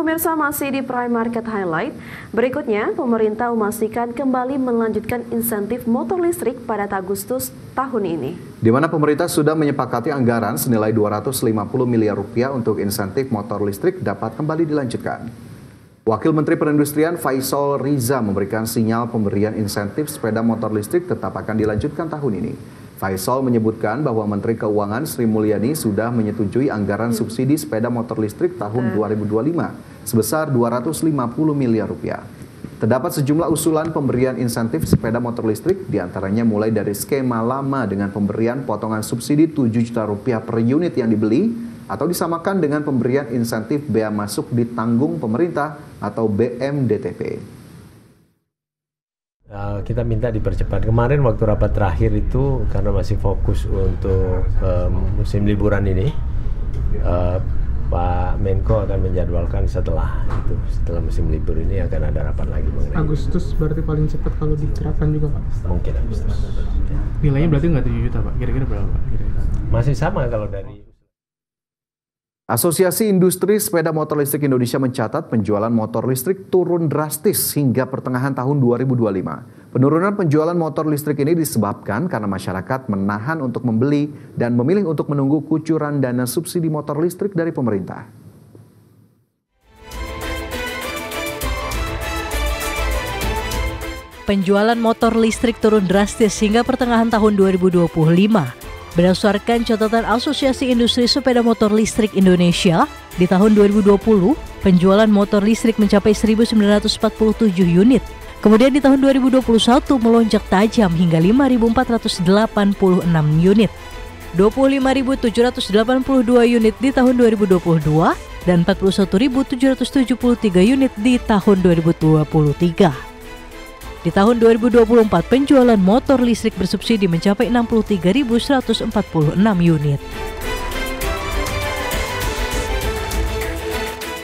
pemirsa, masih di Prime Market Highlight. Berikutnya, pemerintah memastikan kembali melanjutkan insentif motor listrik pada Agustus tahun ini. Di mana pemerintah sudah menyepakati anggaran senilai 250 miliar rupiah untuk insentif motor listrik dapat kembali dilanjutkan. Wakil Menteri Perindustrian Faisal Riza memberikan sinyal pemberian insentif sepeda motor listrik tetap akan dilanjutkan tahun ini. Faisal menyebutkan bahwa Menteri Keuangan Sri Mulyani sudah menyetujui anggaran subsidi sepeda motor listrik tahun 2025 sebesar 250 miliar rupiah. Terdapat sejumlah usulan pemberian insentif sepeda motor listrik, diantaranya mulai dari skema lama dengan pemberian potongan subsidi 7 juta rupiah per unit yang dibeli, atau disamakan dengan pemberian insentif bea masuk ditanggung pemerintah atau BMDTP. Kita minta dipercepat. Kemarin waktu rapat terakhir itu karena masih fokus untuk musim liburan ini, Pak Menko akan menjadwalkan setelah musim libur ini akan ada rapat lagi mengenai Agustus berarti paling cepat kalau diterapkan juga, Pak? Mungkin Agustus. Nilainya berarti nggak 7 juta, Pak? Kira-kira berapa, Pak? Masih sama kalau dari Asosiasi Industri Sepeda Motor Listrik Indonesia mencatat penjualan motor listrik turun drastis hingga pertengahan tahun 2025. Penurunan penjualan motor listrik ini disebabkan karena masyarakat menahan untuk membeli dan memilih untuk menunggu kucuran dana subsidi motor listrik dari pemerintah. Penjualan motor listrik turun drastis hingga pertengahan tahun 2025. Berdasarkan catatan Asosiasi Industri Sepeda Motor Listrik Indonesia, di tahun 2020, penjualan motor listrik mencapai 1.947 unit. Kemudian di tahun 2021 melonjak tajam hingga 5.486 unit. 25.782 unit di tahun 2022 dan 41.773 unit di tahun 2023. Di tahun 2024, penjualan motor listrik bersubsidi mencapai 63.146 unit.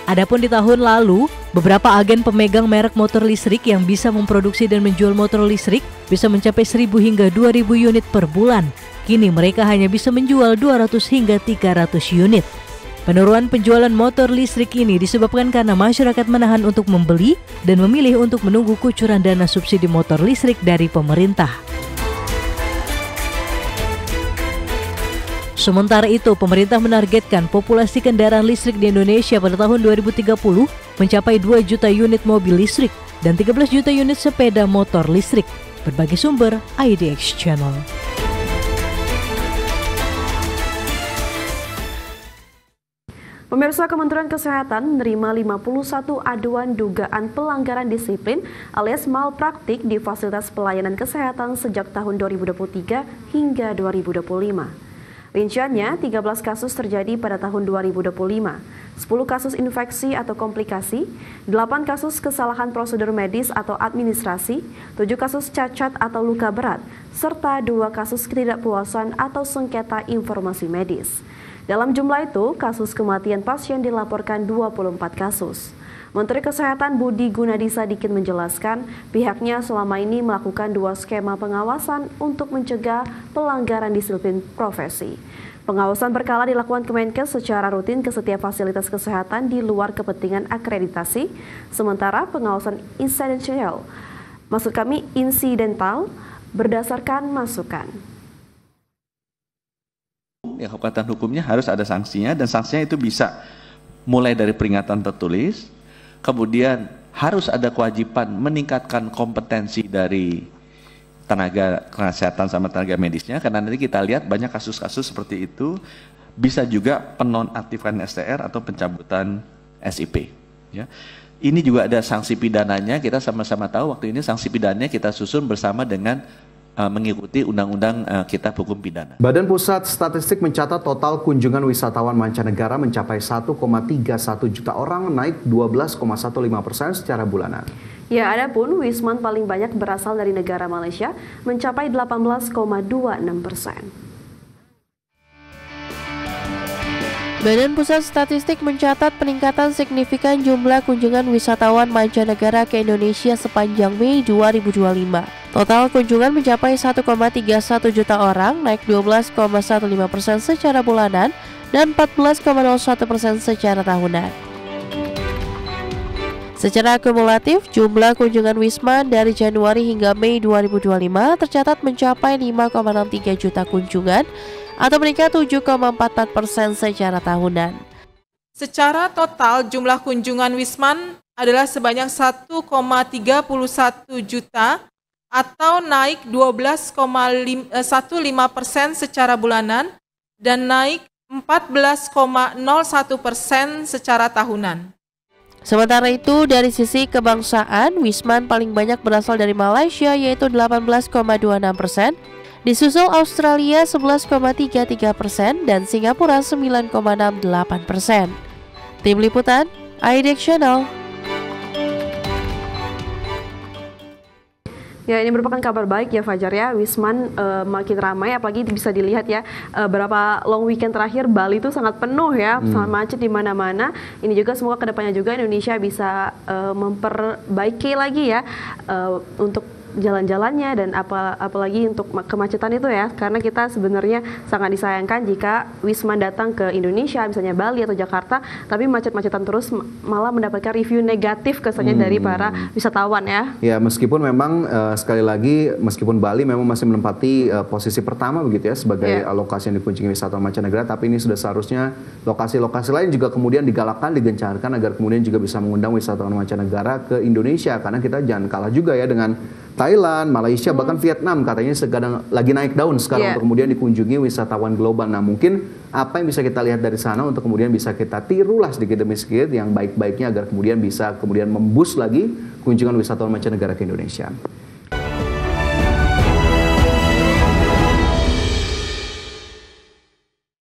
Adapun di tahun lalu, beberapa agen pemegang merek motor listrik yang bisa memproduksi dan menjual motor listrik bisa mencapai 1.000 hingga 2.000 unit per bulan. Kini mereka hanya bisa menjual 200 hingga 300 unit. Penurunan penjualan motor listrik ini disebabkan karena masyarakat menahan untuk membeli dan memilih untuk menunggu kucuran dana subsidi motor listrik dari pemerintah. Sementara itu, pemerintah menargetkan populasi kendaraan listrik di Indonesia pada tahun 2030 mencapai 2 juta unit mobil listrik dan 13 juta unit sepeda motor listrik. Berbagai sumber, IDX Channel. Pemirsa, Kementerian Kesehatan menerima 51 aduan dugaan pelanggaran disiplin alias malpraktik di fasilitas pelayanan kesehatan sejak tahun 2023 hingga 2025. Rinciannya, 13 kasus terjadi pada tahun 2025, 10 kasus infeksi atau komplikasi, 8 kasus kesalahan prosedur medis atau administrasi, 7 kasus cacat atau luka berat, serta 2 kasus ketidakpuasan atau sengketa informasi medis. Dalam jumlah itu, kasus kematian pasien dilaporkan 24 kasus. Menteri Kesehatan Budi Gunadi Sadikin menjelaskan pihaknya selama ini melakukan 2 skema pengawasan untuk mencegah pelanggaran disiplin profesi. Pengawasan berkala dilakukan Kemenkes secara rutin ke setiap fasilitas kesehatan di luar kepentingan akreditasi, sementara pengawasan insidental berdasarkan masukan. Ya, kekuatan hukumnya harus ada sanksinya, dan sanksinya itu bisa mulai dari peringatan tertulis, kemudian harus ada kewajiban meningkatkan kompetensi dari tenaga kesehatan sama tenaga medisnya, karena nanti kita lihat banyak kasus-kasus seperti itu, bisa juga penonaktifan STR atau pencabutan SIP. Ya. Ini juga ada sanksi pidananya, kita sama-sama tahu waktu ini sanksi pidananya kita susun bersama dengan mengikuti undang-undang kitab hukum pidana. Badan Pusat Statistik mencatat total kunjungan wisatawan mancanegara mencapai 1,31 juta orang, naik 12,15% secara bulanan. Ya, adapun wisman paling banyak berasal dari negara Malaysia, mencapai 18,26%. Badan Pusat Statistik mencatat peningkatan signifikan jumlah kunjungan wisatawan mancanegara ke Indonesia sepanjang Mei 2025. Total kunjungan mencapai 1,31 juta orang, naik 12,15% secara bulanan dan 14,01% secara tahunan. Secara kumulatif, jumlah kunjungan Wisman dari Januari hingga Mei 2025 tercatat mencapai 5,63 juta kunjungan atau meningkat 7,44% secara tahunan. Secara total, jumlah kunjungan Wisman adalah sebanyak 1,31 juta atau naik 12,15% secara bulanan dan naik 14,01% secara tahunan. Sementara itu, dari sisi kebangsaan, Wisman paling banyak berasal dari Malaysia yaitu 18,26%, disusul Australia 11,33% dan Singapura 9,68%. Tim Liputan, IDX Channel. Ya, ini merupakan kabar baik ya Fajar ya, Wisman makin ramai, apalagi bisa dilihat ya berapa long weekend terakhir Bali itu sangat penuh ya, sangat macet di mana-mana. Ini juga semoga kedepannya juga Indonesia bisa memperbaiki lagi ya untuk jalan-jalannya dan apalagi untuk kemacetan itu ya, karena kita sebenarnya sangat disayangkan jika Wisman datang ke Indonesia misalnya Bali atau Jakarta tapi macet-macetan terus, malah mendapatkan review negatif kesannya dari para wisatawan ya. Ya, meskipun memang sekali lagi meskipun Bali memang masih menempati posisi pertama begitu ya sebagai lokasi yang dikunjungi wisatawan mancanegara, tapi ini sudah seharusnya lokasi-lokasi lain juga kemudian digalakkan, digencarkan agar kemudian juga bisa mengundang wisatawan mancanegara ke Indonesia, karena kita jangan kalah juga ya dengan Thailand, Malaysia, bahkan Vietnam katanya sedang lagi naik daun sekarang untuk kemudian dikunjungi wisatawan global. Nah, mungkin apa yang bisa kita lihat dari sana untuk kemudian bisa kita tirulah sedikit demi sedikit yang baik-baiknya agar kemudian bisa memboost lagi kunjungan wisatawan mancanegara ke Indonesia.